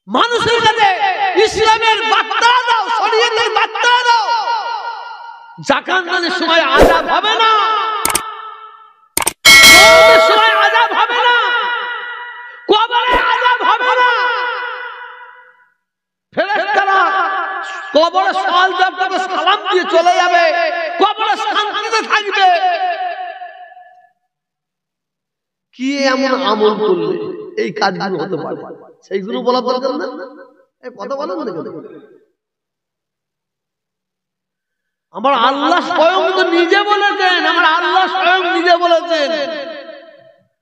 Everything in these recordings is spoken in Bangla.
মানুষের কাছে ইসলামের বার্তা দাও, শরীয়তের বার্তা দাও। জাকাতের সময় আযাব হবে না, মওতের সময় আযাব হবে না, কবরে আযাব হবে না। ফেরেশতারা কবরে সওয়াল জবাব করে সালাম দিয়ে চলে যাবে, কবরে শান্তিতে থাকবে। কি এমন আমল করলে এই কাজগুলো হতে পারে, সেইগুলো বলা দরকার না? এই কথা বলেন না কেন? আমার আল্লাহ স্বয়ং তো নিজে বলেছেন, আমার আল্লাহ স্বয়ং নিজে বলেছেন,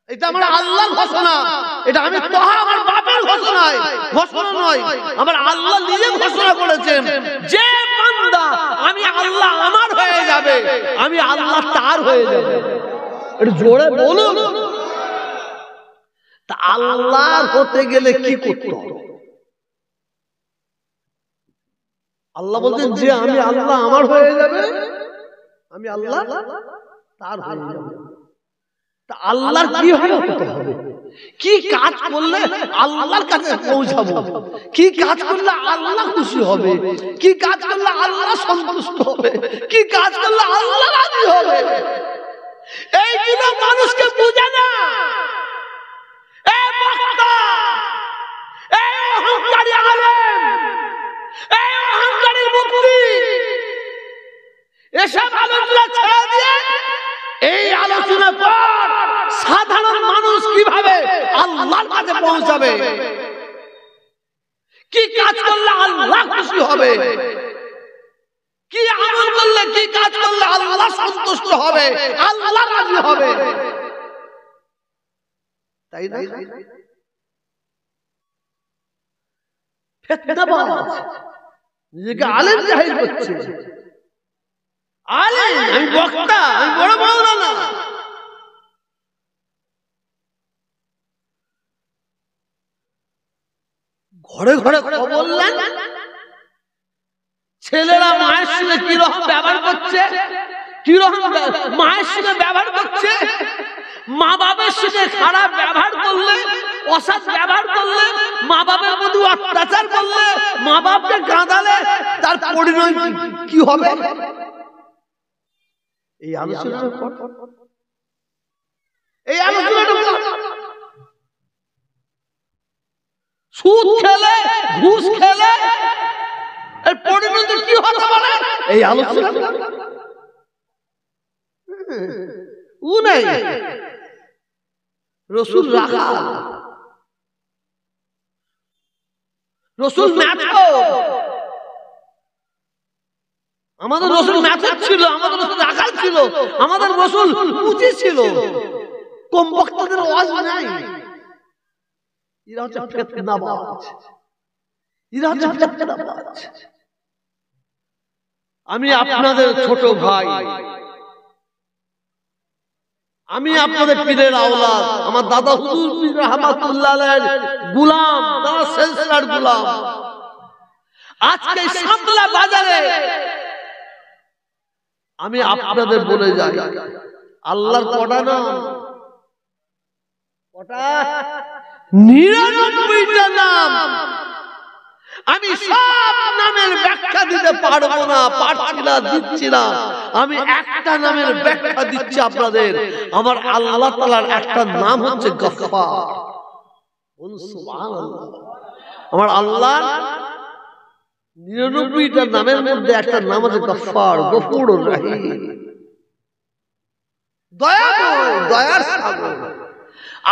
এটা আমার আল্লাহর ঘোষণা, এটা আমি তোহা আমার বাপের ঘোষণা নয়, আমার আল্লাহ নিজে ঘোষণা করেছেন যে বান্দা আমি আল্লাহ আমার হয়ে যাবে, আমি আল্লাহ তার হয়ে যাবে। এটা জোরে বলুন। তা আল্লাহ হতে গেলে কি করতে হবে? আল্লাহ বলছেন যে আমি আল্লাহ আমার হয়ে যাবে, আমি আল্লাহ তার হয়ে যাবে। তা আল্লাহর কি হতে হবে? কি কাজ করলে আল্লাহর কাছে পৌঁছাবো? কি কাজ করলে আল্লাহ খুশি হবে? কি কাজ করলে আল্লাহ সন্তুষ্ট হবে? কি কাজ করলে আল্লাহ রাজি হবে? এইগুলো মানুষকে বুঝে না। এই বক্তা, এই অহংকারী আলেম, এই অহংকারী মুফতি, এসব আলোচনা ছেড়ে দিয়ে এই আলোচনা পর সাধারণ মানুষ কিভাবে আল্লাহর কাছে পৌঁছাবে, কি কাজ করলে আল্লাহ খুশি হবে, কি আমল করলে, কি কাজ করলে আল্লাহ সন্তুষ্ট হবে, আল্লাহ রাজি হবে, তাই না? ফিতনাবাজ নিজেকে আলেম জাহির করছে। আলেম, আমি বক্তা, আমি বড় মাওলানা। ঘরে ঘরে খবর নেন ছেলেরা মায়ের সঙ্গে কিরকম ব্যবহার করছে, কিরকম মায়ের সঙ্গে ব্যবহার করছে। মা বাবার সঙ্গে খারাপ ব্যবহার করলে, অসৎ ব্যবহার করলে, মা বাবার মধ্যে অত্যাচার করলে, মা বাপকে কাঁদালে তার পরিণতি কি হবে? এই আলোচনাটা সুদ খেলে, ঘুষ খেলে এর পরিণতি কি হতে পারে? এই আলোচনা রসুল রাখা, রসুল আমাদের রসুল ম্যাথর ছিল, আমাদের রসুল রাখাল ছিল, আমাদের রসুল উঁচু ছিল। কম বক্তাদের আওয়াজ নাই। এরা হচ্ছে ফিতনাবাজ, এরা হচ্ছে ফিতনাবাজ। আমি আপনাদের ছোট ভাই, আমি আপনাদের পীরের আওলাদ, আমার দাদা হুজুর পীর রহমাতুল্লাহ আলাইহির গোলাম, তার সিলসিলার গোলাম। আজকে সাতলা বাজারে আমি আপনাদের বলে যাই, আল্লাহর কটা নাম? কটা? 99টা নাম। আমি সব নামের ব্যাখ্যা দিতে পারবো না, পারছি না, দিচ্ছি না। আমি একটা নামের ব্যাখ্যা দিচ্ছি আপনাদের। আমার আল্লাহ তাআলার একটা নাম হচ্ছে গফফার। বলুন সুবহানাল্লাহ। আমার আল্লাহ 99টা নামের মধ্যে একটা নাম হচ্ছে গফফার, গফুরুর রহিম, দয়াময়, দয়ার সাগর।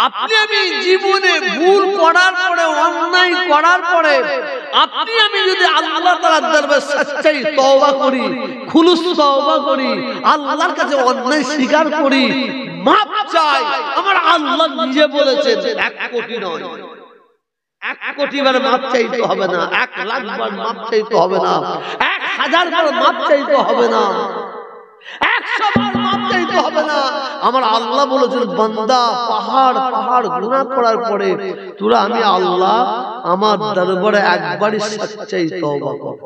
আপনি আমি জীবনে ভুল করার পরে, অন্যায় করার পরে আপনি আমি যদি আল্লাহ তাআলার দরবারে সচ্চাই তওবা করি, খুলুস তওবা করি, আল্লাহর কাছে অন্যায় স্বীকার করি, মাফ চাই, আমার আল্লাহ নিজে বলেছেন 1 কোটি নয়, 1 কোটি বার মাফ চাইতে হবে না, 1 লাখ বার মাফ চাইতে হবে না, 1000 বার মাফ চাইতে হবে না, 100 বার মাফ চাইতে হবে না। আমার আল্লাহ বলেছেন, বান্দা পাহাড় পাহাড় গুনাহ করার পরে তোরা আমি আল্লাহ আমার দরবারে একবারই সচ্চাই তওবা কর,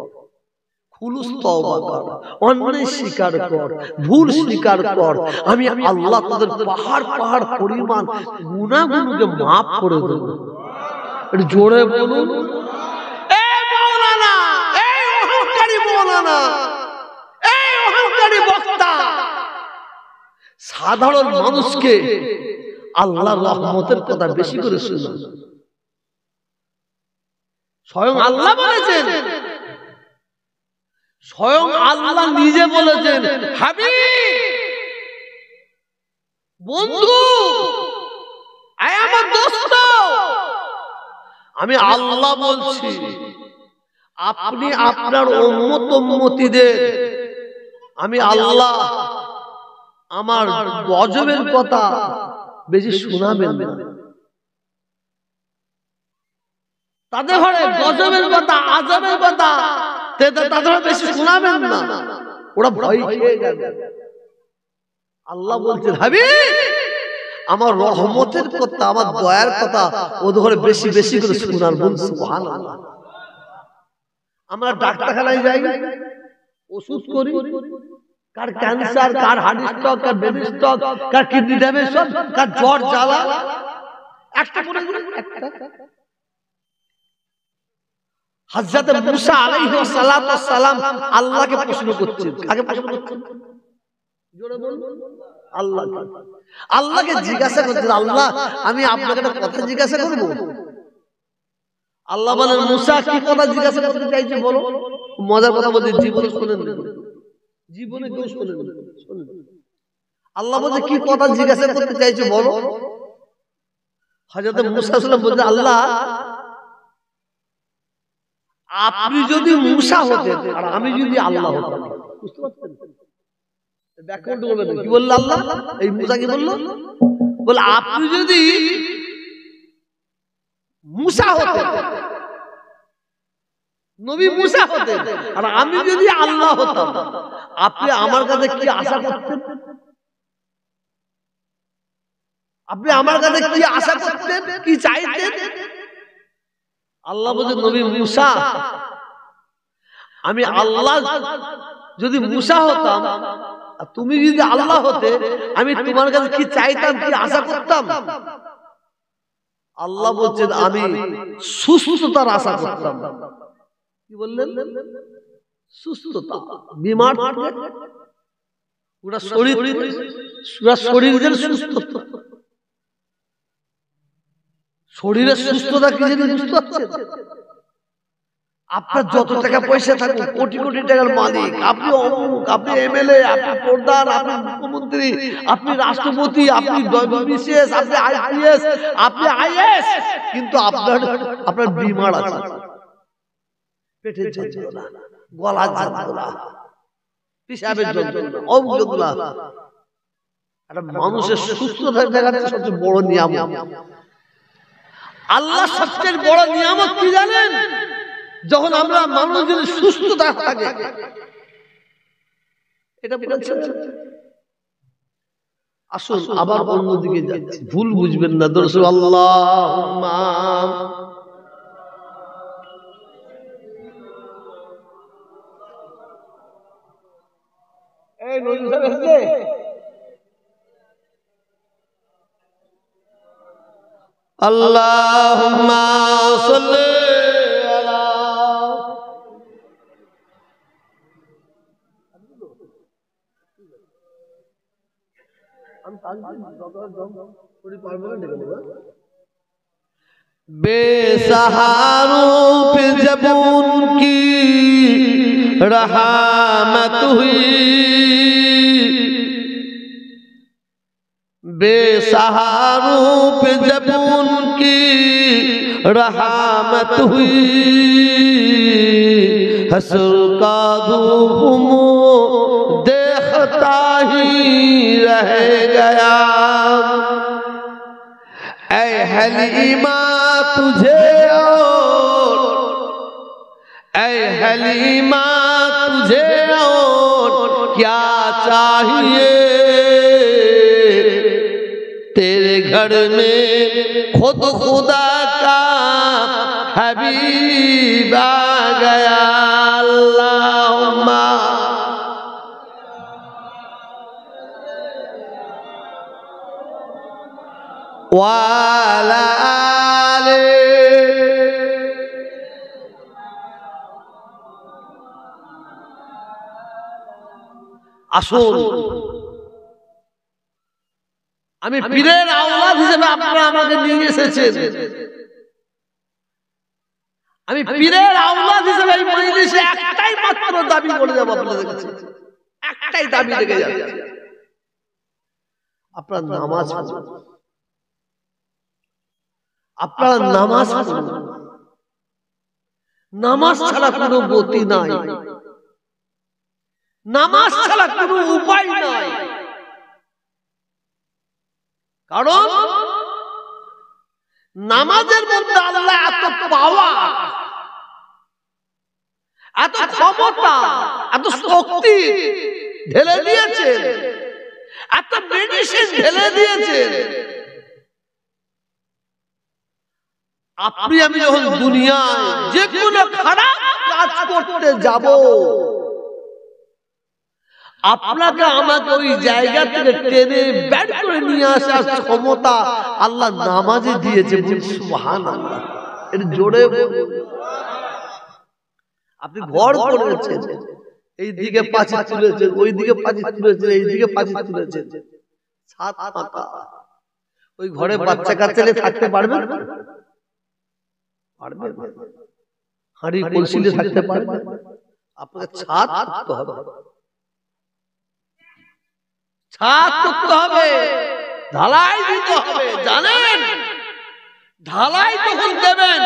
খুলুস তওবা কর, অন্যায় স্বীকার কর, ভুল স্বীকার কর, আমি আল্লাহ তাদের পাহাড় পাহাড় পরিমাণ গুনাহগুলোকে মাফ করে দেব। একটু জোরে বলুন। এই মাওলানা, এই অহংকারী মাওলানা, এই অহংকারী বক্তা সাধারণ মানুষকে আল্লাহর রহমতের কথা বেশি করে শোনান। স্বয়ং আল্লাহ বলেছেন, স্বয়ং আল্লাহ নিজে বলেছেন, হাবিব বন্ধু, আয় আমার দোস্ত, আমি আল্লাহ বলছি, আপনি আপনার উম্মত উম্মতিদের আমি আল্লাহ আমার গজবের কথা বেশি শোনাবেন না। তাদের ঘরে গজবের কথা, আযাবের কথা তাদের বেশি শোনাবেন না, ওরা ভয় খেয়ে যাবে। আল্লাহ বলছেন, হাবিব আমার রহমতের কথা, আমার দয়ার কথা ওদের ঘরে বেশি বেশি করে শোনার। বলুন সুবহানাল্লাহ। আমরা ডাক্তারখানায় যাই, ওষুধ করি, কার ক্যান্সার, কার হার্ট স্ট্রোক, কার ব্রেন স্ট্রোক, কার কিডনি ড্যামেজ, কার জ্বর জ্বালা, একটা করে একটা। হযরত মুসা আলাইহিস সালাতু ওয়াস সালাম আল্লাহকে প্রশ্ন করছেন। কাকে প্রশ্ন করছেন? জোরে বলুন। আল্লাহকে। আল্লাহকে জিজ্ঞাসা করছেন, আল্লাহ আমি আপনাকে একটা কথা জিজ্ঞাসা করব। আল্লাহ বলেন, মুসা কি কথা জিজ্ঞাসা করতে চাইছে বলো। মজার কথা বলতে, জীবনে শোনেন, জীবনে কেউ শোনেন। আল্লাহ বলছে কি কথা জিজ্ঞাসা করতে চাইছে বলো। হযরত মুসা সাল্লাল্লাহু আলাইহি বললেন, আল্লাহ আপনি যদি মুসা হতেন আর আমি যদি আল্লাহ হতাম। বুঝতে পারছেন? ব্যাকরণ করবেন কি বলল আল্লাহ? এই মুসা কি বলল? বল আপনি যদি মুসা হতেন, নবী মুসা হতেন, আর আমি যদি আল্লাহ হতাম, আপনি আমার কাছে কি আশা করতেন? আপনি আমার কাছে কি আশা করতেন, কি চাইতেন? আল্লাহ বলছেন, নবী মুসা আমি আল্লাহ যদি মুসা হতাম আর তুমি যদি আল্লাহ হতে, আমি তোমার কাছে কি চাইতাম, কি আশা করতাম? আল্লাহ বলছেন, আমি সুস্থতার আশা করতাম। কি বললেন? সুস্থতা। বিমার পুরা শরীর, পুরা শরীরের সুস্থতা। শরীরের সুস্থতা কি জানেন? বুঝতে পারছেন? আপনার যত টাকা পয়সা থাকুক, কোটি কোটি টাকার মালিক, আপনি অমুক, আপনি এমএলএ, আপনি প্রধান, আপনি মুখ্যমন্ত্রী, আপনি রাষ্ট্রপতি, আপনি বিসিএস, আপনি আইপিএস, আপনি আইএস, কিন্তু আপনার বিমার আছে, পেটের যন্ত্রণা, গলার যন্ত্রণা, পেশাবের যন্ত্রণা, অমুক যন্ত্রণা। একটা মানুষের সুস্থতা দেখাচ্ছে সবচেয়ে বড় নিয়ামত। আল্লাহ সবচেয়ে বড় নিয়ামত কি জানেন? যখন আমরা মানুষ যদি সুস্থ থাকে, এটা বলছেন। আসুন আবার অন্যদিকে যাচ্ছি, ভুল বুঝবেন না দর্শক। আল্লাহুম্মা এই নজরুল সাহেব এসেছে। আল্লাহুম্মা সাল্লি আলা बेसहारों पे जब उनकी रहमत हुई, बेसहारों पे जब उनकी रहमत हुई, हसर का धूम देखता ही रह गया। ऐ हलीमा तुझे और, ऐ हलीमा तुझे और क्या चाहिए, तेरे घर में खुद खुदा का हबीब आ गया। अल्लाहुम्मा वाला आले আসুন, আমি পীরের আওলাদ হিসেবে আপনারা আমাকে নিয়ে এসেছেন, আমি পীরের আওলাদ হিসেবে এই মজলিসে একটাই মাত্র দাবি করে যাব আপনাদের কাছে, একটাই দাবি রেখে যাচ্ছে, আপনারা নামাজ পড়ুন, আপনারা নামাজ পড়ুন। নামাজ ছাড়া কোনো গতি নাই, নামাজ ছাড়া কোনো উপায় নাই। কারণ নামাজের মধ্যে আল্লাহ এত পাওয়ার, এত ক্ষমতা, এত শক্তি ঢেলে দিয়েছেন, এত মেডিসিন ঢেলে দিয়েছেন। আপনি আমি যখন দুনিয়ায় যে কোনো খারাপ কাজ করতে যাব, আপনাকে আমাকে ওই জায়গা থেকে টেনে বের করে নিয়ে আসার ক্ষমতা আল্লাহ নামাজে দিয়েছে। সুবহানাল্লাহ, এর জোরে আপনি ঘর করেছেন, এই দিকে পাঁচিল তুলেছেন, ওই দিকে পাঁচিল তুলেছেন, এই দিকে পাঁচিল তুলেছেন, ছাদ পাতা, ওই ঘরে বাচ্চা কাচ্চা থাকতে পারবেন? পারবেন? হাঁড়ি কলসিলে থাকতে পারবেন? আপনাকে ছাদ করতে হবে, ছাদ করতে হবে, ঢালাই দিতে হবে। জানেন ঢালাই তখন দেবেন,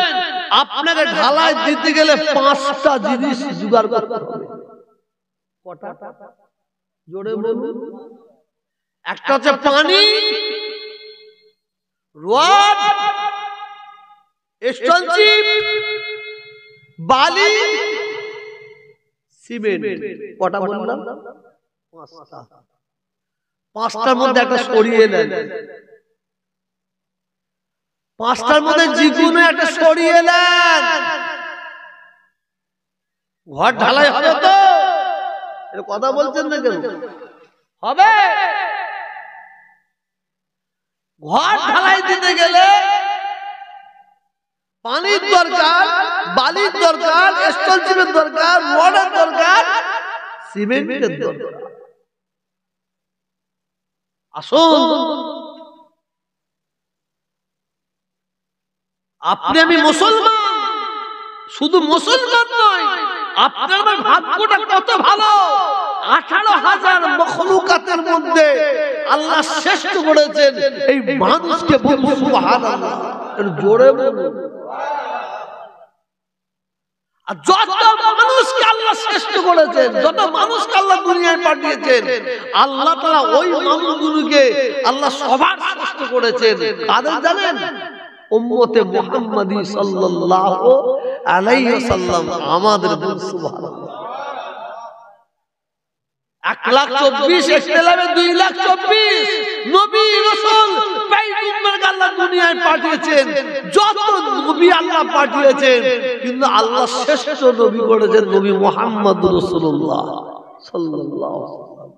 আপনাকে ঢালাই দিতে গেলে 5টা জিনিস জোগাড় করতে হবে। কটা? জোরে বলুন। একটা হচ্ছে পানি, রড, স্টোন চিপ, বালি, সিমেন্ট। কটা বললাম? 5টা। 5টার মধ্যে একটা সরিয়ে নেন, 5টার মধ্যে যে কোনো একটা সরিয়ে নেন। ঘর ঢালাই হবে তো? এর কথা বলছেন না কেন? হবে। ঘর ঢালাই দিতে গেলে পানির দরকার, বালির দরকার, স্টোন চিপের দরকার, রডের দরকার, সিমেন্টের দরকার। আসুন, আপনি আমি মুসলমান, শুধু মুসলমান নয়, আপনার আমার ভাগ্যটা কত ভালো। 18,000 মখলুকাতের মধ্যে আল্লাহ শ্রেষ্ঠ করেছেন এই মানুষকে। বলুন সুবহানাল্লাহ, জোরে বলুন। আর যত মানুষকে আল্লাহ শ্রেষ্ঠ করেছেন, যত মানুষকে আল্লাহ দুনিয়ায় পাঠিয়েছেন, আল্লাহ তাআলা ওই মানুষগুলোকে আল্লাহ সবার শ্রেষ্ঠ করেছেন। কাদের জানেন? উম্মতে মুহাম্মাদি সাল্লাল্লাহু আলাইহি ওয়াসাল্লাম। আমাদের সুবহানাল্লাহ 1,24,000 ইসলামে 2,24,000 নবী রাসূল পয়গম্বরকে আল্লাহ দুনিয়ায় পাঠিয়েছেন। যত নবী আল্লাহ পাঠিয়েছেন, কিন্তু আল্লাহ শ্রেষ্ঠ নবী করেছেন নবী মুহাম্মদুর রাসূলুল্লাহ সাল্লাল্লাহু আলাইহি ওয়াসাল্লাম।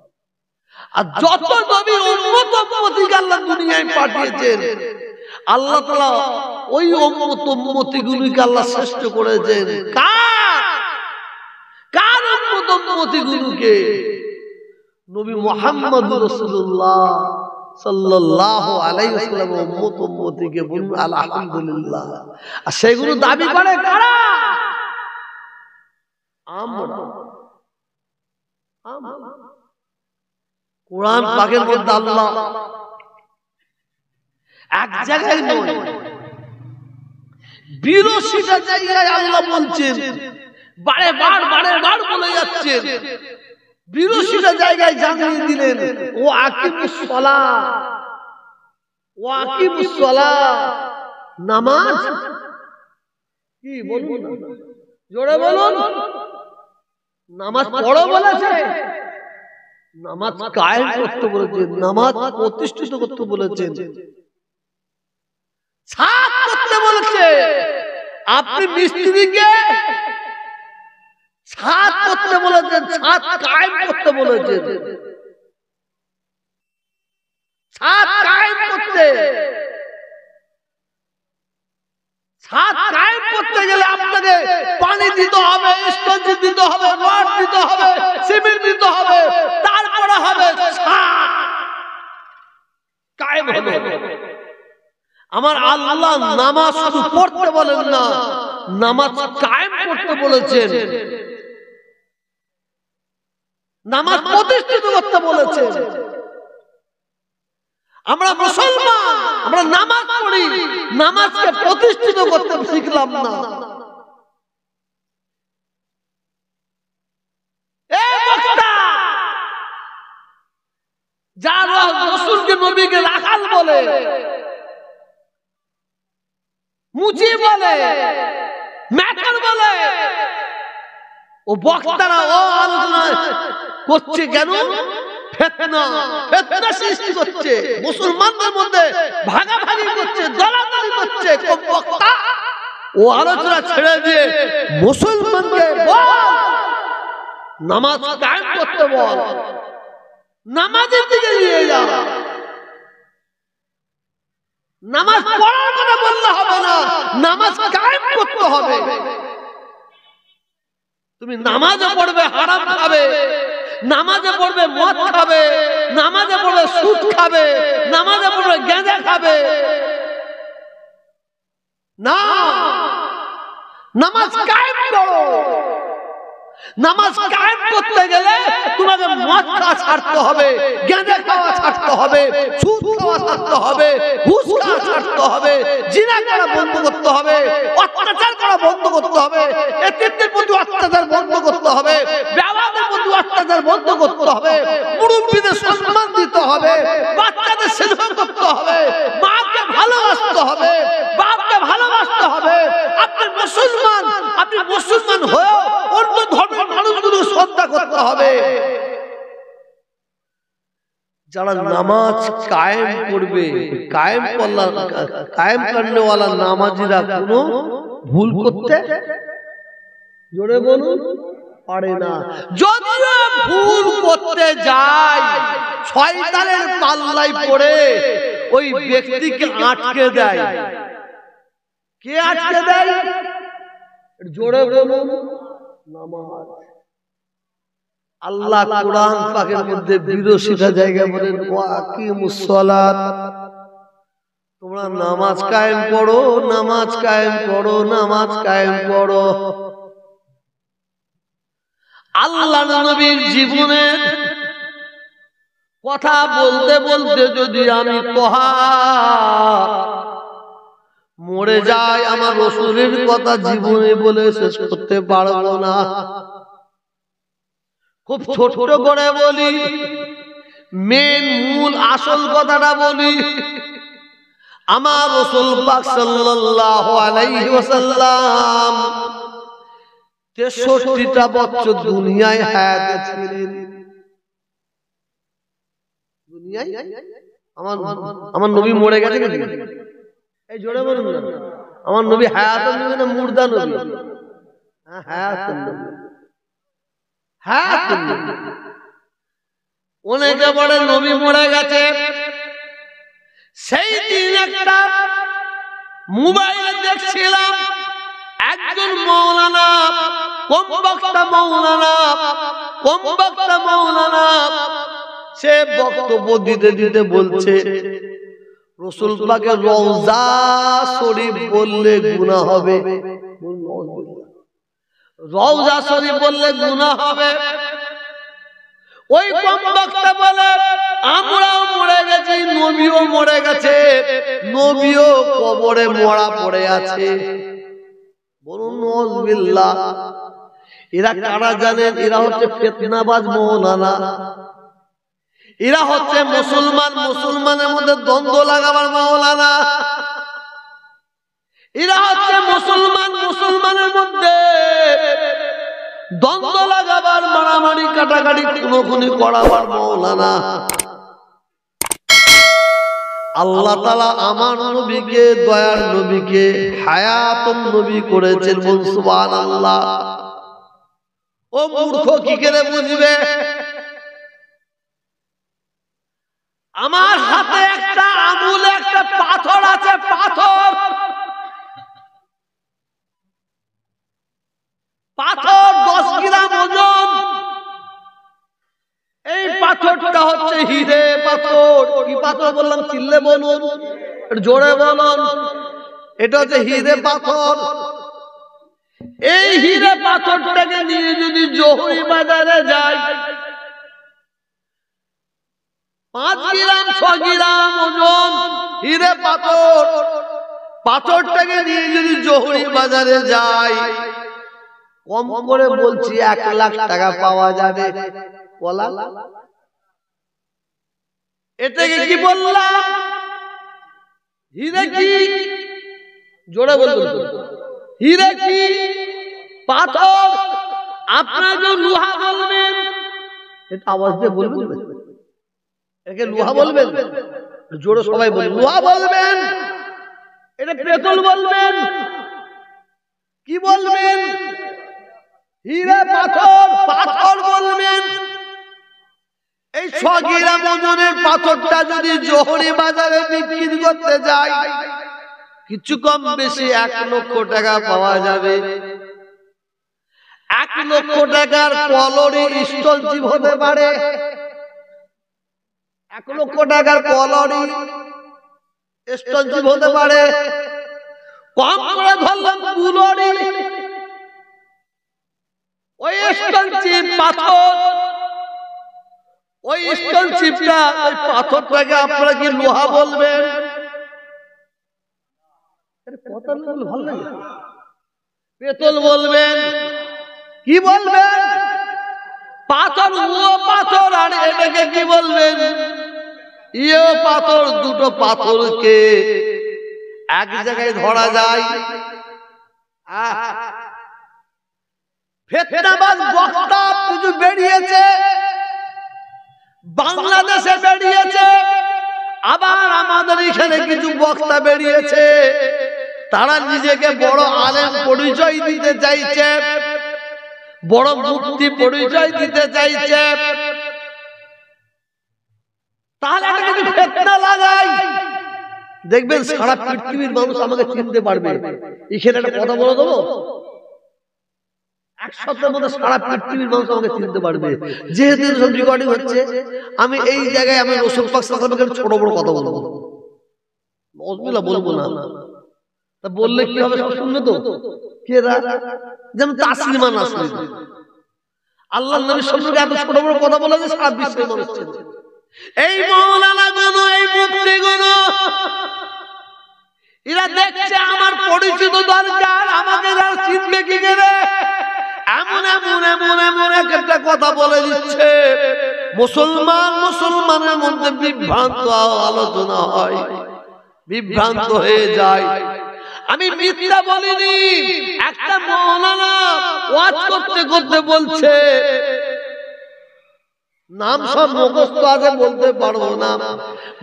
আর যত নবী উম্মতকে আল্লাহ দুনিয়ায় পাঠিয়েছেন, আল্লাহ তাআলা ওই উম্মতগুলোকে আল্লাহ শ্রেষ্ঠ করেছেন। কার উম্মতগুলোকে? নবী মুহাম্মদুর রাসূলুল্লাহ সাল্লাল্লাহু আলাইহি ওয়াসাল্লাম উম্মতকে। বলুন আলহামদুলিল্লাহ। আর সেগুলো দাবি করে কারা? আমরা। কোরআন পাকের মধ্যে আল্লাহ এক জায়গায় নয়, 82টা জায়গায় আল্লাহ বলছেন, বারে বার বলে যাচ্ছেন। 82টা জায়গায় জানিয়ে দিলেন, ও আকিমুস সালাহ, ও আকিমুস সালাহ, নামাজ কি বলুন, জোরে বলুন। নামাজ পড়ো বলেছে, নামাজ কায়েম করতে বলেছেন, নামাজ প্রতিষ্ঠিত করতে বলেছেন, ছাদ করতে বলেছে। আপনি মিস্ত্রিকে ছাদ করতে বলেছেন, ছাদ কায়েম করতে বলেছেন। ছাদ কায়েম করতে, ছাদ কায়েম করতে গেলে আপনাকে পানি দিতে হবে, স্টোন দিতে হবে, রড দিতে হবে, সিমেন্ট দিতে হবে, তারপরে আমার আল্লাহ নামাজ শুধু পড়তে বলেন না, নামাজ কায়েম করতে বলেছেন, নামাজ প্রতিষ্ঠিত করতে বলেছেন। আমরা মুসলমান, আমরা নামাজ পড়ি, নামাজকে প্রতিষ্ঠিত করতে শিখলাম না। যারা রাসূলকে নবীকে রাখাল বলে, মুচি বলে, ম্যাটার বলে, ও বক্তারা ও আলোচনা করছে কেন? ফিতনা, ফিতনা সৃষ্টি করছে, মুসলমানদের মধ্যে ভাগাভাগি করছে, দলাদলি করছে। কোন বক্তা ও আলোচনা ছেড়ে দিয়ে মুসলমানকে বল নামাজ কায়েম করতে বল, নামাজের দিকে নিয়ে যা। নামাজ পড়ার কথা বললে হবে না, নামাজ কায়েম করতে হবে। তুমি নামাজে পড়বে হারাম খাবে, নামাজে পড়বে মদ খাবে, নামাজে পড়বে সুদ খাবে, নামাজে পড়বে গাঁজা খাবে না। নামাজ কায়েম করো। নামাজ কায়েম করতে গেলে তোমাকে মদ খাওয়া ছাড়তে হবে, গাঁজা খাওয়া ছাড়তে হবে, সুদ খাওয়া ছাড়তে হবে, ঘুষ খাওয়া ছাড়তে হবে, জিনা করা বন্ধ করতে হবে, অত্যাচার করা বন্ধ করতে হবে, এতিমদের প্রতি অত্যাচার বন্ধ করতে হবে, বেওয়াদের প্রতি অত্যাচার বন্ধ করতে হবে, মুরব্বিদের সম্মান দিতে হবে, বাচ্চাদের সেবা করতে হবে, মাকে ভালোবাসতে হবে, বাপকে ভালোবাসতে হবে। আপনি মুসলমান, আপনি মুসলমান হয়েও অন্য ধর্মের মানুষগুলো শ্রদ্ধা করতে হবে। যারা নামাজ কায়েম করবে, কায়েম করনেওয়ালা নামাজিরা কোনো ভুল করতে, জোরে বলুন, পারে না। যদিও ভুল করতে যায়, শয়তানের পাল্লায় পড়ে ওই ব্যক্তিকে আটকে দেয়। কে আটকে দেয়? জোরে বলুন, নামাজ। আল্লাহ কোরআন পাকের মধ্যে 82টা জায়গা বলেন ওয়াকিমুস সালাত, তোমরা নামাজ কায়েম করো, নামাজ কায়েম করো, নামাজ কায়েম করো। আল্লাহ নবীর জীবনের কথা বলতে বলতে যদি আমি মরে যাই, আমার রাসূলের কথা জীবনে বলে শেষ করতে পারবো না। খুব ছোট করে বলি, মেন মূল আসল কথাটা বলি। আমার রাসূল পাক সাল্লাল্লাহু আলাইহি ওয়াসাল্লাম 63টা বছর দুনিয়ায় হায়াতে ছিলেন। দুনিয়ায় আমার নবী মরে গেছে নাকি? এই জোরে বলুন না, আমার নবী হায়াতুন নবী না মুর্দা নবী? হ্যাঁ, হায়াতুন নবী, হায়াতুন নবী। অনেকে বলে নবী মরে গেছে। সেই দিন একটা মোবাইলে দেখছিলাম, একজন মাওলানা, কমবক্তা মাওলানা, সে বক্তব্য দিতে দিতে বলছে রাসূল পাকের রওজা শরীফ বললে গুনাহ হবে, রওজা শরীফ বললে গুনাহ হবে। ওই কমবক্তা বলে আমরাও মরে গেছি, নবীও মরে গেছে, নবীও কবরে মরা পড়ে আছে। বলুন নাউযুবিল্লাহ। এরা কারা জানেন? এরা হচ্ছে ফিতনাবাজ মাওলানা। এরা হচ্ছে মুসলমানের মধ্যে দ্বন্দ্ব লাগাবার মাওলানা। এরা হচ্ছে মুসলমানের মধ্যে দ্বন্দ্ব লাগাবার, মারামারি কাটাকাটি খুনোখুনি করাবার মাওলানা। আল্লাহ তাআলা আমার নবীকে, দয়ার নবীকে হায়াতুন নবী করেছেন। বল সুবহানাল্লাহ। ও মূর্খ কি করে বুঝবে? আমার হাতে একটা আঙুলে একটা পাথর আছে, পাথর 10 গ্রাম ওজন। এই পাথরটা হচ্ছে হিরে পাথর। কি পাথর বললাম, চিল্লে বলুন, জোরে বলুন। এটা হচ্ছে হিরে পাথর। এই হিরে পাথরটাকে নিয়ে যদি জহুরি বাজারে যায়, 5 গ্রাম 6 গ্রাম ওজন হিরে পাথর, পাথরটাকে নিয়ে যদি জহুরি বাজারে যায়, কম করে বলছি 1 লাখ টাকা পাওয়া যাবে। বলা এটাকে কি বললাম? হিরে কি? জোরে বলুন, হিরে কি? পাথর। আপনারা কেউ লোহা বলবেন, এটা আওয়াজ দিয়ে বলবেন, একে লোহা বলবেন, জোরে সবাই বলবেন, লোহা বলবেন, এটা পেতল বলবেন, কি বলবেন? হিরে পাথর, পাথর বলবেন। এই 6 গ্রাম ওজনের পাথরটা যদি জহুরি বাজারে বিক্রি করতে যায়, কিছু কম বেশি 1 লক্ষ টাকা পাওয়া যাবে। 1 লক্ষ টাকার কলরি স্টলচিপ হতে পারে। 1 লক্ষ টাকার কলরি স্টলচিপ হতে পারে। কম করে ধরলাম কুলরি। ওই স্টলচিপ পাথর, ওই স্টলচিপটা, ওই পাথরটাকে আপনারা কি লোহা বলবেন? ভালো লাগে, পেতল বলবেন, কি বলবেন? পাথর, ও পাথর। আর এটাকে কি বলবেন? ইয়ে পাথর। দুটো পাথরকে এক জায়গায় ধরা যায়। ফিতনাবাজ বক্তা কিছু বেরিয়েছে, বাংলাদেশে বেরিয়েছে, আবার আমাদের এখানে কিছু বক্তা বেরিয়েছে। তারা নিজেকে বড় আলেম পরিচয় দিতে চাইছে, বড় মুফতি পরিচয় দিতে চাইছে। তাহলে একটা যদি ফিতনা লাগাই, দেখবেন সারা পৃথিবীর মানুষ আমাকে চিনতে পারবে। এখানে একটা কথা বলে দেবো, 1 সপ্তাহের মধ্যে সারা পৃথিবীর মানুষ আমাকে চিনতে পারবে। যেহেতু সব রেকর্ডিং হচ্ছে, আমি এই জায়গায় আমি রাসূল পাক সাল্লাল্লাহু আলাইহি ওয়াসাল্লামের ছোট বড় কথা বলবো, নাউজুবিল্লাহ বলবো না। তা বললে কি হবে? সব শুনবে তো। কেরা? যেমন তাসলিমা নাসরিন, আল্লাহর নবী সম্পর্কে এত ছোট বড় কথা বলে যে সারা বিশ্বের মানুষ চেনে। এই মাওলানা গুণ, এই মুফতি গুণ, এরা দেখছে আমার পরিচিত দরকার, আমাকে যারা চিনবে কি করে, এমন এমন এমন এমন একটা কথা বলে দিচ্ছে। মুসলমানের মধ্যে বিভ্রান্ত আলোচনা হয়, বিভ্রান্ত হয়ে যায়। আমি মিথ্যা বলিনি। একটা মাওলানা ওয়াজ করতে করতে বলছে, নাম সব মুখস্থ আছে, বলতে পারবো না।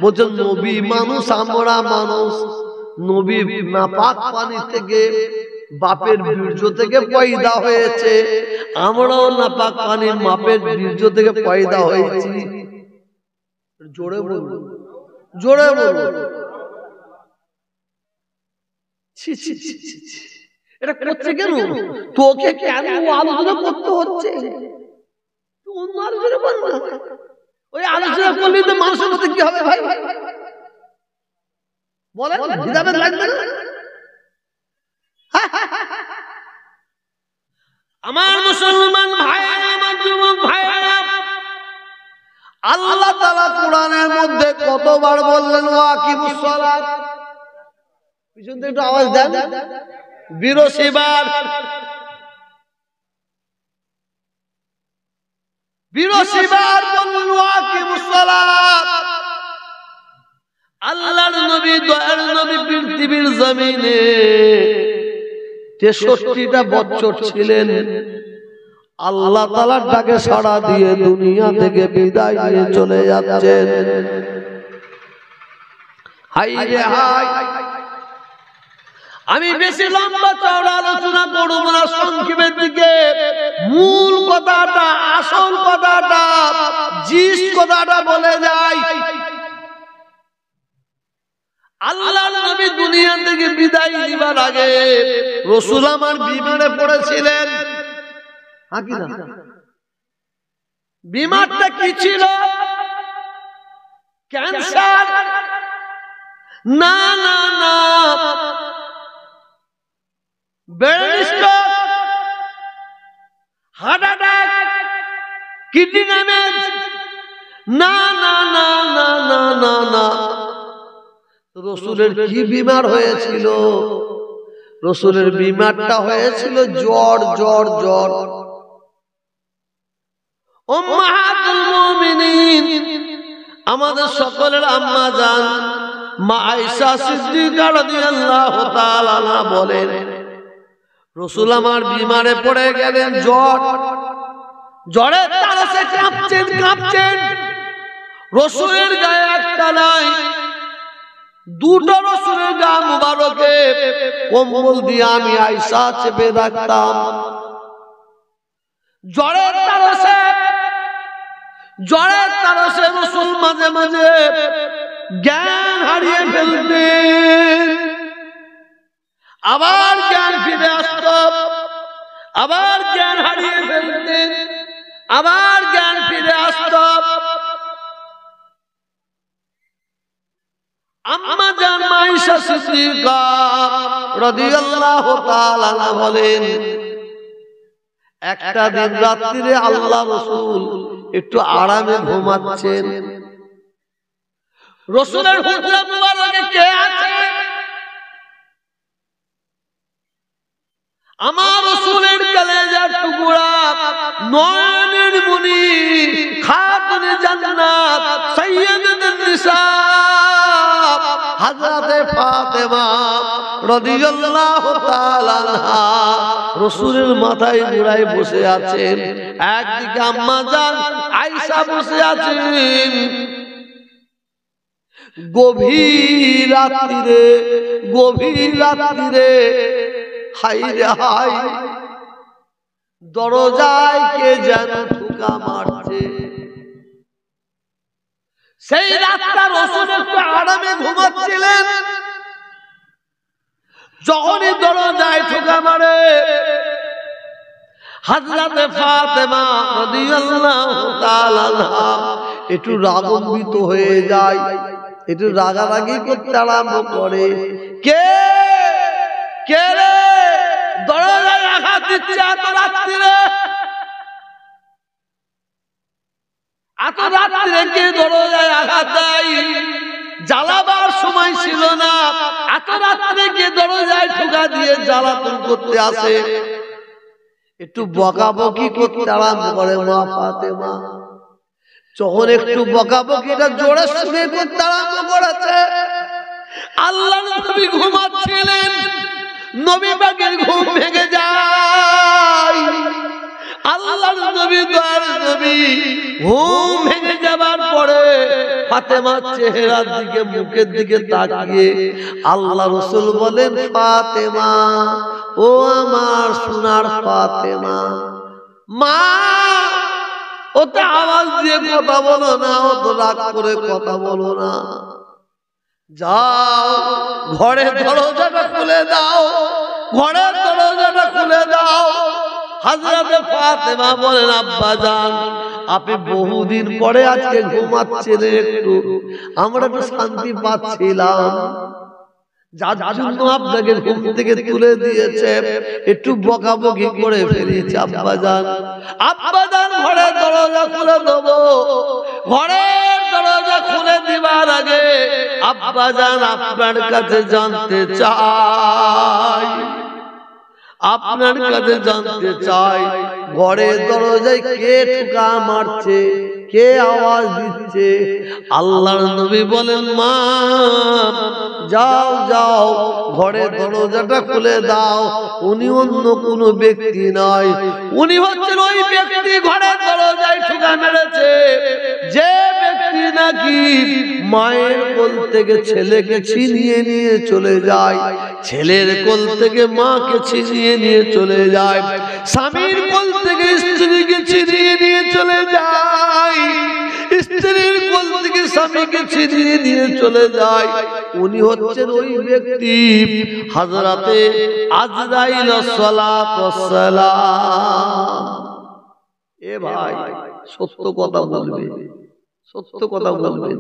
বলছে নবী মানুষ, আমরা মানুষ। নবী নাপাক পানি থেকে, বাপের বীর্য থেকে পয়দা হয়েছে, আমরাও নাপাক পানির বাপের বীর্য থেকে পয়দা হয়েছি। জোরে বলবো, জোরে বলবো। এটা করছে কেন? তোকে কেন আলোচনা করতে হচ্ছে? অন্য আলোচনা কর না। ওই আলোচনা করলে তো মানুষের মধ্যে কি হবে ভাই? বলেন, ভেদাভেদ লাগবে না? আমার মুসলমান ভাইয়েরা, আমার যুবক ভাইয়েরা, আল্লাহ তাআলা কোরআনের মধ্যে কতবার বললেন ওয়াকিমুস সালাত? পিছন থেকে একটু আওয়াজ দেন। 82 বার, 82 বার বললেন ওয়াকিমুস সালাত। আল্লাহর নবী, দয়ার নবী পৃথিবীর জমিনে 63টা বছর ছিলেন। আল্লাহ তাআলার ডাকে সাড়া দিয়ে দুনিয়া থেকে বিদায় নিয়ে চলে যাচ্ছেন। হাই রে হাই। আমি বেশি লম্বা চওড়া আলোচনা করব না, সংক্ষেপের দিকে মূল কথাটা, আসল কথাটা, জিস কথাটা বলে যাই। আল্লাহর নবী দুনিয়া থেকে বিদায় নিবার আগে রাসূল আমার বিমারে পড়েছিলেন। হাকিনা, বিমারটা কি ছিল? ক্যান্সার, না না না, brain stroke, heart attack, kidney damage, না না না না না না না। রসুলের কি বিমার হয়েছিল? রসুলের বিমারটা হয়েছিল জ্বর জ্বর জ্বর। উম্মাহাতুল মুমিনিন, আমাদের সকলের আম্মা জান মা আয়েশা সিদ্দিকা রাদিয়াল্লাহু তাআলা আনহা বলেন, রসুল আমার বিমারে পড়ে গেলেন, জ্বর, জ্বরে তাড়াসে কাঁপছেন কাঁপছেন। রসুলের গায়ে একটা নাই, দুটো রসুলের গা মুবারকে কম্বল দিয়ে আমি আয়েশা চেপে রাখতাম। জ্বরের তাড়াসে রসুল মাঝে মাঝে জ্ঞান হারিয়ে ফেলতেন, আবার জ্ঞান ফিরে আসত, আবার জ্ঞান হারিয়ে ফেলতেন, আবার জ্ঞান ফিরে আসত। আম্মা জান আয়েশা সিদ্দিকা রাদিয়াল্লাহু তাআলা আনহা বলেন, একটা দিন রাত্রিরে আল্লাহ রসুল একটু আরামে ঘুমাচ্ছেন। রসুলের হুজরা মুবারকে কে আছে? আমার রসুলের কলেজার টুকরা, নয়নের মণি, খাতুনে জান্নাত, সাইয়্যিদাতুন নিসা হযরতে ফাতেমা রাদিয়াল্লাহু তাআলা আনহা রসুলের মাথায় জড়ায় বসে আছেন। একদিকে আম্মা জান আয়েশা বসে আছেন। গভীর রাত্রিরে হাই রে হাই, দরজায় কে যেন ঠোকা মারছে। সেই রাতটা রসুল একটু আরামে ঘুমাচ্ছিলেন, যখনই দরজায় ঠোকা মারে হযরতে ফাতেমা রাদিয়াল্লাহু তাআলা আনহা একটু রাগান্বিত হয়ে যায়, একটু রাগারাগি করতে আরম্ভ করে। কে কে রে দরজায় আঘাত দিচ্ছে এত রাত্রিরে? এত রাত্রিরে কে দরজায় আঘাত দেয়? জ্বালাবার সময় ছিল না, এত রাত্রে কে দরজায় ঠোকা দিয়ে জ্বালাতন করতে আসে? একটু বকাবকি করতে আরম্ভ করে মা ফাতেমা। যখন একটু বকাবকিটা জোরে শুনে করতে আরম্ভ করেছে, আল্লাহর নবী ঘুমাচ্ছিলেন, নবী পাকের ঘুম ভেঙে যায়। আল্লাহর নবী, দয়ার নবী ঘুম ভেঙে যাবার পরে ফাতেমার চেহারার দিকে, মুখের দিকে তাকিয়ে আল্লাহ রসুল বলেন, ফাতেমা, ও আমার সোনার ফাতেমা। মা, ওতে আওয়াজ দিয়ে কথা বলো না, অত রাগ করে কথা বলো না, যাও ঘরের দরজাটা খুলে দাও, ঘরের দরজাটা খুলে দাও। হযরতে ফাতেমা বলেন, আব্বা জান, আপনি বহুদিন পরে আজকে ঘুমাচ্ছেন, একটু আমরা তো শান্তি পাচ্ছিলাম, যার জন্য আপনাকে ঘুম থেকে তুলে দিয়েছে, একটু বকাবকি করে ফেলেছি আব্বা জান। আব্বা জান, ঘরের দরজা খুলে দেবো। ঘরের দরজা খুলে দিবার আগে আব্বা জান আপনার কাছে জানতে চাই, আপনার কাছে জানতে চাই, ঘরের দরজায় কে ঠোকা মারছে, কে আওয়াজ দিচ্ছে? আল্লাহর নবী বলেন, মা, যাও যাও ঘরের দরজাটা খুলে দাও। উনি অন্য কোনো ব্যক্তি নয়, উনি হচ্ছেন ওই ব্যক্তি ঘরের দরজায় ঠোকা মেরেছে যে ব্যক্তি নাকি মায়ের কোল থেকে ছেলেকে ছিনিয়ে নিয়ে চলে যায়, ছেলের কোল থেকে মাকে ছিনিয়ে নিয়ে চলে যায়, স্বামীর কোল থেকে স্ত্রীকে ছিনিয়ে নিয়ে চলে যায়, স্ত্রীর কোল থেকে স্বামীকে ছিনিয়ে নিয়ে চলে যায়। উনি হচ্ছেন ওই ব্যক্তি হযরতে আজরাইল সালাতু সালাম। এ ভাই, সত্য কথা বলবে, সত্য কথা বলবেন।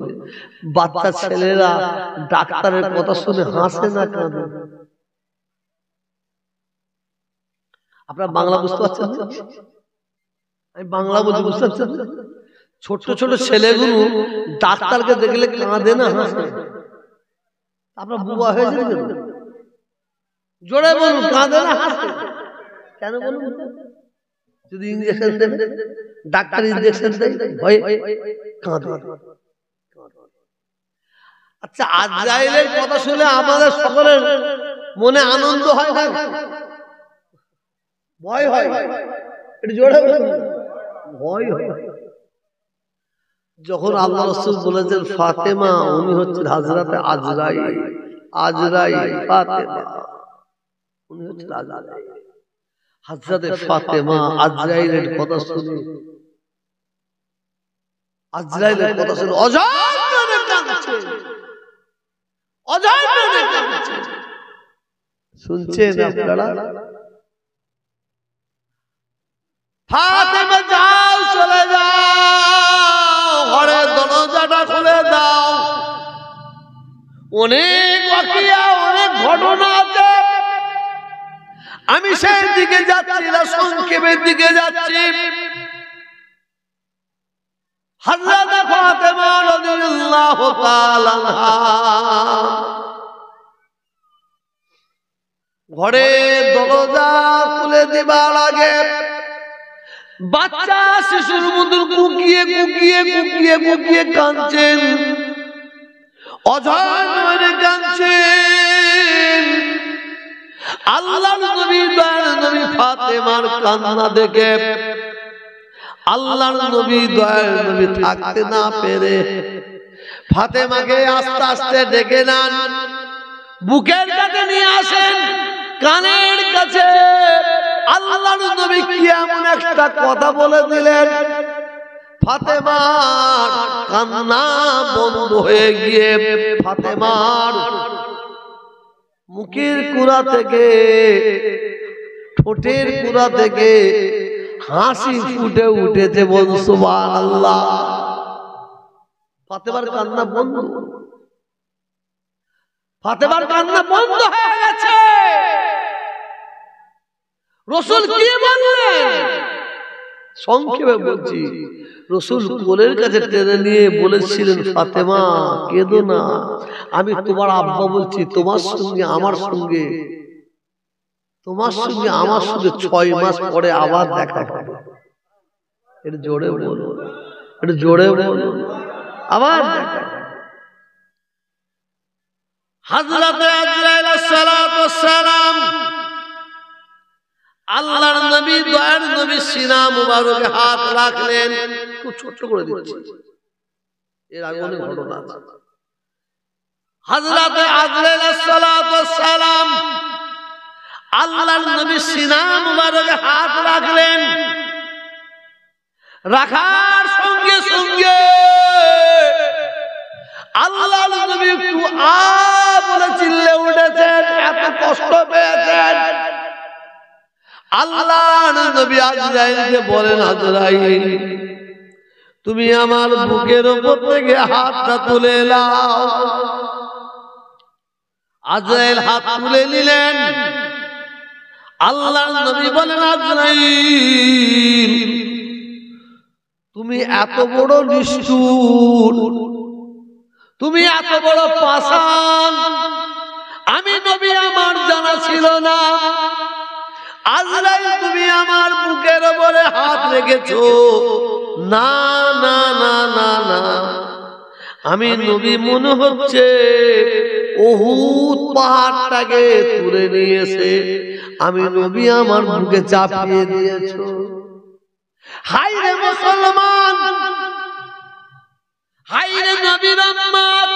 বাচ্চা ছেলেরা ডাক্তারের কথা শুনে হাসে না কাঁদে? আপনারা বাংলা বুঝতে পারছেন? আমি বাংলা বলছি, বুঝতে পারছেন? ছোট ছোট ছেলেগুলো ডাক্তারকে দেখলে কাঁদে না হাসে? আপনার বুবা হয়েছে জোরে বলুন, কাঁদে না হাসে কেন বলুন? যদি ইঞ্জেকশন দেবে, ডাক্তার ইঞ্জেকশন দেয় ভয়ে কাঁদে। আচ্ছা, আজরাইলের কথা শুনে আমাদের সকলের মনে আনন্দ হয় না, ভয় হয়? একটু জোরে বলুন, ভয় হয়। যখন আল্লাহ রাসূল বলেছেন ফাতেমা উনি হচ্ছেন হযরতে আজরাইল, আজরাইল ফাতেমা উনি হচ্ছেন আজরাইল, হযরতে ফাতেমা আজরাইলের কথা শুনে, আজরাইলের কথা শুনে অজয় প্রাণে কাঁদছে, অজয় প্রাণে কাঁদছে। শুনছেন আপনারা? ফাতেমা যাও, চলে যাও, ঘরের দরজাটা খুলে দাও। অনেক ওয়াকিয়া, অনেক ঘটনা আছে, আমি সেই দিকে যাচ্ছি না, সংক্ষেপের দিকে যাচ্ছি। হযরত ফাতেমা রাদিয়াল্লাহু তাআলা আনহা ঘরের দরজা খুলে দিবার আগে বাচ্চা শিশুর মতো কুকিয়ে কুকিয়ে কুকিয়ে কুকিয়ে কাঁদছেন, অঝর নয়নে কাঁদছেন। আল্লাহর নবী, দয়ার নবী ফাতেমার কান্না দেখে আল্লাহর নবী, দয়ার নবী থাকতে না পেরে ফাতেমাকে আস্তে আস্তে ডেকে নেন, বুকের কাছে নিয়ে আসেন, কানের কাছে। আল্লাহর নবী কি এমন একটা কথা বলে দিলেন, ফাতেমার কান্না বন্ধ হয়ে গিয়ে ফাতেমার মুখের কুড়া থেকে, ঠোঁটের কুড়া থেকে হাসি ফুটে উঠেছে। বল সুবহানাল্লাহ। ফাতেমার কান্না বন্ধ, ফাতেমার কান্না বন্ধ হয়ে গেছে। রাসূল কি বললেন? সংক্ষেপে বলছি, রাসূল কোলের কাছে টেনে নিয়ে বলেছিলেন, ফাতেমা কেঁদো না, আমি তোমার আব্বা বলছি, তোমার সঙ্গে আমার সঙ্গে, তোমার সঙ্গে আমার সঙ্গে 6 মাস পরে আবার দেখা হবে। এটা জোরে বলো, এটা জোরে বলো, আবার দেখা। হযরত আজরাইল আলাইহিস সালাম আল্লাহর নবী, দয়ার নবী সিনা মুবারকে হাত রাখলেন। খুব ছোট করে দিচ্ছি, এর আগে অনেক ঘটনা আছে। হযরত আজরাইল আলাইহিস সালাম আল্লাহর নবী সিনা মুবারকে হাত রাখলেন, রাখার সঙ্গে সঙ্গে আল্লাহর নবী একটু বলে চিল্লে উঠেছেন, এত কষ্ট পেয়েছেন। আল্লাহর নবী আজরাইলকে বলেন, আজরাইল তুমি আমার বুকের উপর থেকে হাতটা তুলে নাও। আজরাইল হাত তুলে নিলেন। আল্লাহর নবী বলেন, আজরাইল তুমি এত বড় নিষ্ঠুর, তুমি এত বড় পাষাণ, আমি নবী আমার জানা ছিল না। আজরাইল তুমি আমার বুকের উপরে হাত রেখেছো। না না না না না, আমি নবী মনে হচ্ছে উহুদ পাহাড়টাকে তুলে নিয়েছে, আমি নবী আমার বুকে চাপিয়ে দিয়েছো। হায় রে মুসলমান, হায় রে নবীর উম্মত,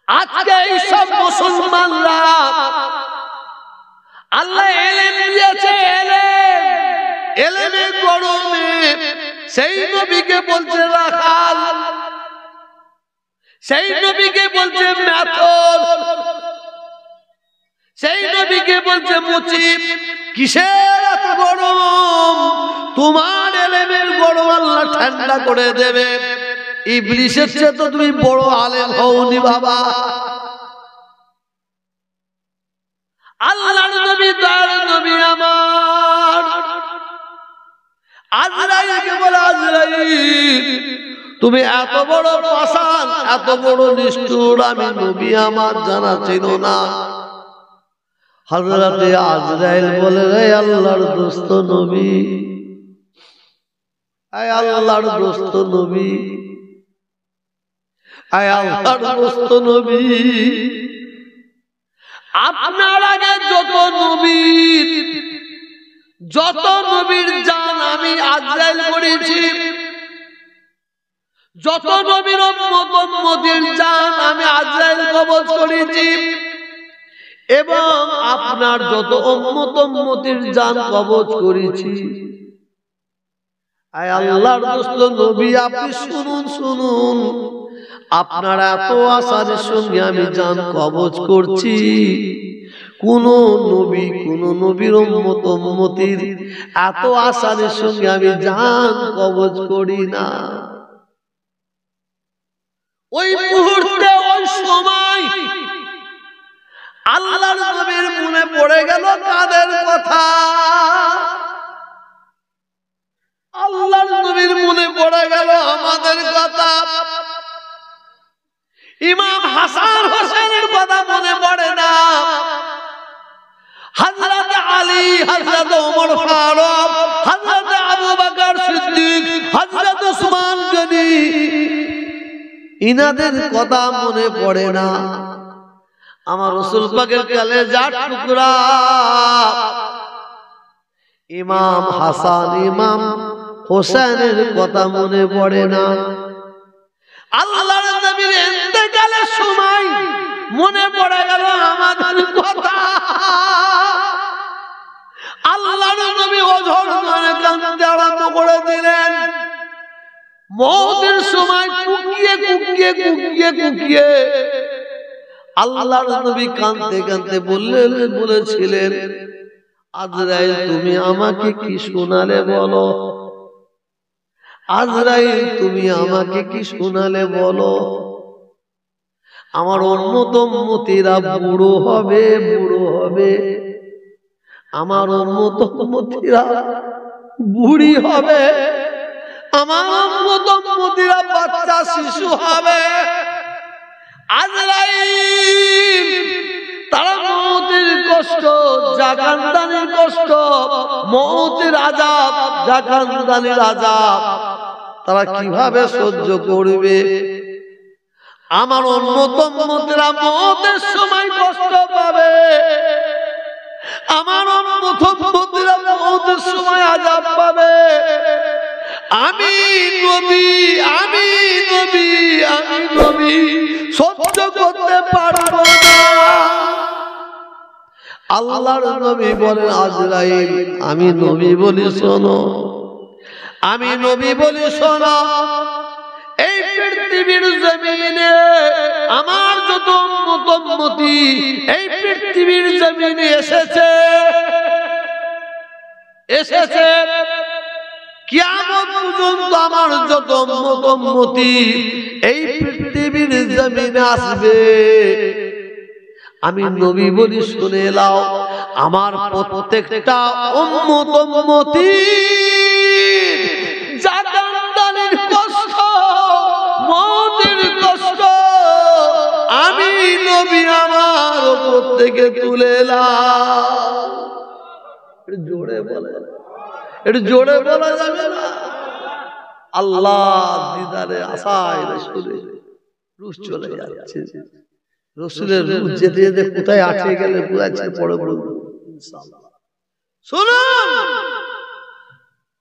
আজকে এই সব মুসলমানরা আল্লাহ এলেম দিয়েছে, এলেম, এলেমের গরমে সেই নবীকে বলছে রাখাল, সেই নবীকে বলছে মেথর, সেই নবীকে বলছে মুচিব। কিসের এত গরম? তোমার এলেমের বড় আল্লাহ ঠান্ডা করে দেবে। ইবলিসের চেয়ে তো তুমি বড় আলেম হওনি বাবা। আল্লাহর নবী দয়ার নবী আমার আজরাইলকে বলে, আজরাইল তুমি এত বড় পাষাণ, এত বড় নিষ্ঠুর, আমি নবী আমার জানা ছিল না। হযরতে আজরাইল বলে, রে আল্লাহর দোস্ত নবী, আয় আল্লাহর দোস্ত নবী, আয় আল্লাহর দোস্ত নবী, আপনার আগে যত নবীর জান আমি আজরাইল করেছি, যত নবীর উম্মতের জান আমি আজরাইল কবজ করেছি, এবং আপনার যত উম্মতের জান কবজ করেছি। আয় আল্লাহর দোস্ত নবী, আপনি শুনুন শুনুন, আপনার এত আসারের সঙ্গে আমি জান কবজ করছি, কোন নবীর উম্মতির এত আসারের সঙ্গে আমি জান কবজ করি না। ওই মুহূর্তে ওই সময় আল্লাহর নবীর মনে পড়ে গেল কাদের কথা? আল্লাহর নবীর মনে পড়ে গেল আমাদের কথা। ইমাম হাসান হোসেনের কথা মনে পড়ে না? হযরত আলী, হযরত ওমর ফারুক, হযরত আবু বকর সিদ্দিক, হযরত উসমান গনি, ইনাদের কথা মনে পড়ে না? আমার রাসূল পাকের কলেজার টুকরা ইমাম হাসান, ইমাম হোসেনের কথা মনে পড়ে না? আল্লাহর নবীর ইন্তেকালের সময় মনে পড়ে গেল আমাদের কথা। আল্লাহর নবী অঝর করে কাঁদতে আরম্ভ করে দিলেন। মওতের সময় কুকিয়ে আল্লাহর নবী কাঁদতে কাঁদতে বলেছিলেন, আজরাইল তুমি আমাকে কি শোনালে বলো? আজরাইল তুমি আমাকে কি শোনালে বলো? আমার উম্মতীরা বুড়ো হবে, আমার উম্মতীরা বুড়ি হবে, আমার উম্মতীরা বাচ্চা শিশু হবে। আজরাইল তারা মওতের কষ্ট, জাকান্দানির কষ্ট, মওতের আযাব, জাকান্দানির আযাব তারা কিভাবে সহ্য করবে? আমার উম্মতেরা মওতের সময় কষ্ট পাবে, আমার উম্মতেরা মওতের সময় আযাব পাবে। আমি নবী সহ্য করতে পারবো না। আল্লাহর নবী বলেন, আজরাইল আমি নবী বলি শোনো, আমি নবী বলি শোনো, এই পৃথিবীর জমিনে আমার যত উম্মতি এই পৃথিবীর জমিনে এসেছে, কিয়ামত পর্যন্ত আমার যত উম্মতি এই পৃথিবীর জমিনে আসবে, আমি নবী বলি শুনে নাও। আমার প্রত্যেকটা উম্মতি জাকান্দানির কষ্ট, মওতের কষ্ট আমি নবী আমার উপর থেকে তুলে নাও। জোরে বলে, একটু জোরে বলা যাবে না? আল্লাহ দিদারে আশায় রুশ চলে যাচ্ছে। রসুলের রুশ যেতে যেতে কোথায় আটকে গেলে বুঝাচ্ছে পড়ে পড়ে। শুনুন,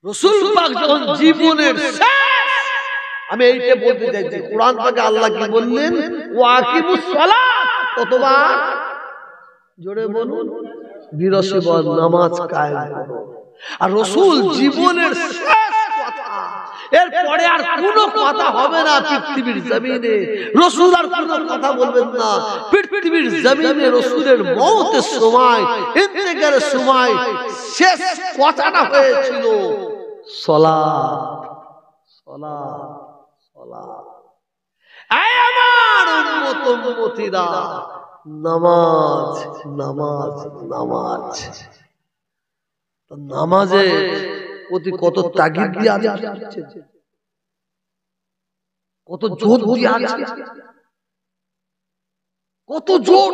রাসূল পাক যখন জীবনের শেষ, আমি এইটা বলতে চাইছি, কোরআন পাকে আল্লাহ কি বললেন? ওয়াকিমুস সালাত, কতবার? জোরে বলুন। ৮২ বার নামাজ কায়েম করো। আর রাসূল জীবনের শেষ কথা, এরপরে আর কোনো কথা হবে না পৃথিবীর জমিনে। রাসূল আর কোনো কথা বলবেন না পৃথিবীর জমিনে। রাসূলের মওতের সময়, ইন্তেকালের সময় শেষ কথাটা হয়েছিল, সালাত সালাত সালাত। এই আমার উম্মত উম্মতিরা, নামাজ নামাজ নামাজ। নামাজে প্রতি কত তাগিদ দিয়ে আছে, কত জোর দিয়ে আছে, কত জোর।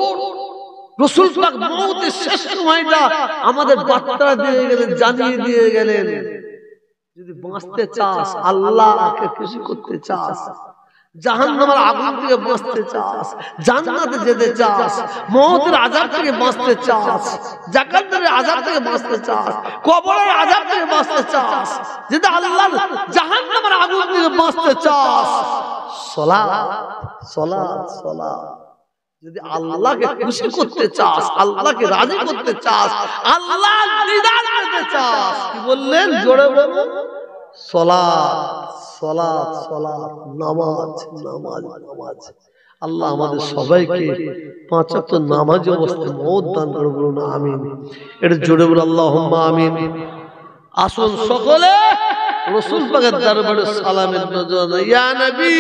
রাসূল পাক মওতের শেষ সময়টা আমাদের বার্তা দিয়ে গেলেন, জানিয়ে দিয়ে গেলেন, যদি বাঁচতে চাস, আল্লাহকে খুশি করতে চাস, জাহান্নামের আগুন থেকে বাঁচতে চাস, জান্নাতে যেতে চাস, মওতের আযাব থেকে বাঁচতে চাস, জাহান্নামের আযাব থেকে বাঁচতে চাস, কবরের আযাব থেকে বাঁচতে চাস, যদি আল্লাহর জাহান্নামের আগুন থেকে বাঁচতে চাস, সালাত সালাত সালাত। যদি আল্লাহকে খুশি করতে চাস, আল্লাহকে রাজি করতে চাস, আল্লাহর দিদার পেতে চাস, কি বললেন জোরে বলুন, সালাত সালাত সালাত, নামাজ নামাজ নামাজ। আল্লাহ আমাদের সবাইকে পাঁচ ওয়াক্ত নামাজ অবস্থায় মওত দান করে, বলুন আমিন। এটা জোরে বলুন আল্লাহুম্মা আমিন। আসুন সকলে রাসূল পাকের দরবারে সালামের নজর, ইয়া নবী